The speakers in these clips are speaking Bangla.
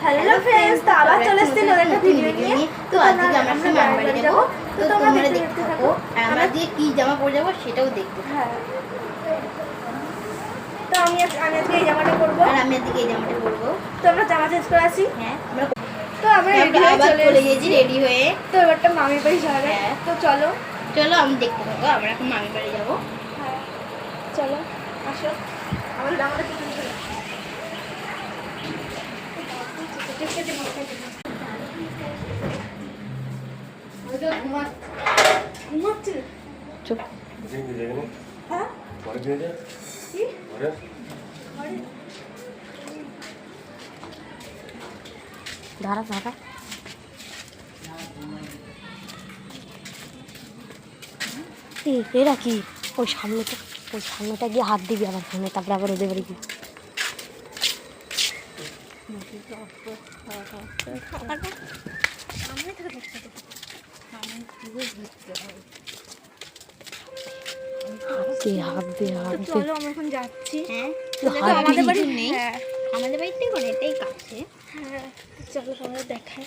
হ্যালো ফ্রেন্ডস, তো আবার চলে এসেছি নতুন একটা ভিডিও নিয়ে। তো আজকে আমরা মামার বাড়ি যাব, তো তোমরা দেখতে থাকো আর আমরা দিয়ে কি জামা পরে যাব সেটাও দেখতে। হ্যাঁ, তো আমি আজকে এই জামাটা পরবো আর আমি আজকে এই জামাটা পরবো। তো আমরা জামা চেঞ্জ করে আসি। হ্যাঁ, আমরা চলে গেছি রেডি হয়ে। তো এবারটা মামির বাড়ি যাবে। তো চলো আমি দেখতে থাকো। আমরা এখন মামির বাড়ি যাবো। হ্যাঁ চলো, আসো। আমাদের জামাটা কি চলে দাঁড়া দাঁড়া, এরা কি ওই সামনেটা গিয়ে হাত দিবি আবার ফোনে, তারপরে আবার ওদের বাড়ি গিয়ে চলো আমরা এখন যাচ্ছি। হ্যাঁ, আমাদের বাড়ি নেই, আমাদের বাড়িতেই মানে এটাই কাছে। হ্যাঁ চলো আমরা দেখাই।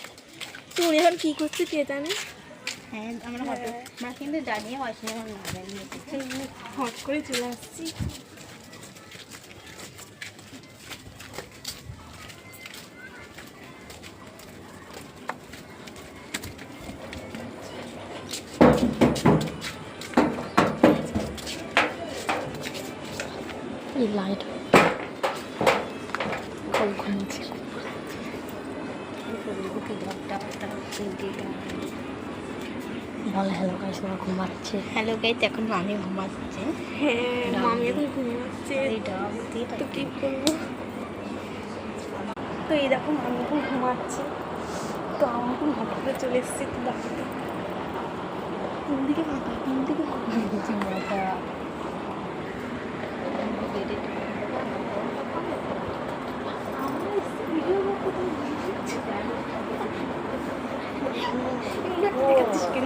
তো উনি এখন কী করছে কে জানে। হ্যাঁ আমরা কিন্তু জানিয়ে হয়নি, আমার না জানিয়ে হট করে চলে আসছি। লাইট ঘুমাচ্ছে। বল হ্যালো গাইস, ওরা ঘুমাচ্ছে। হ্যালো গাইস, এখন মামি ঘুমাচ্ছে। হ্যাঁ মামি এখন ঘুমাচ্ছে। তো কী করবো, তো এই দেখো মামি এখন ঘুমাচ্ছে। তো আমার এখন হঠাৎ করে চলে এসেছি। তো বাড়িতে কোন দিকে মাথা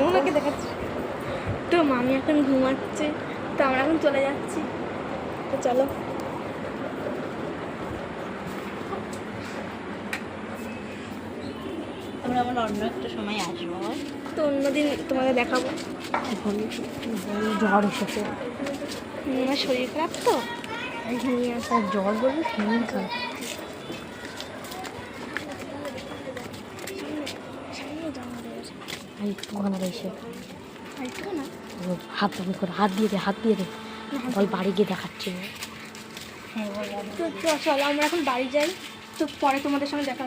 ওনাকে দেখাচ্ছি। তো মামি এখন ঘুমাচ্ছে, তো আমরা এখন চলে যাচ্ছি। তো চলো আমরা অন্য একটা সময় আসবো। তো অন্যদিন তোমাকে দেখাবো। জ্বর এসেছে, আমার শরীর খারাপ তো নিয়ে আসা। জ্বর বলবো শরীর খারাপ। ওখানে এসে হাত বন্ধ করে হাত দিয়ে দে বল বাড়ি গিয়ে দেখাচ্ছে। তো চলো আমরা এখন বাড়ি যাই। তো পরে তোমাদের সঙ্গে দেখা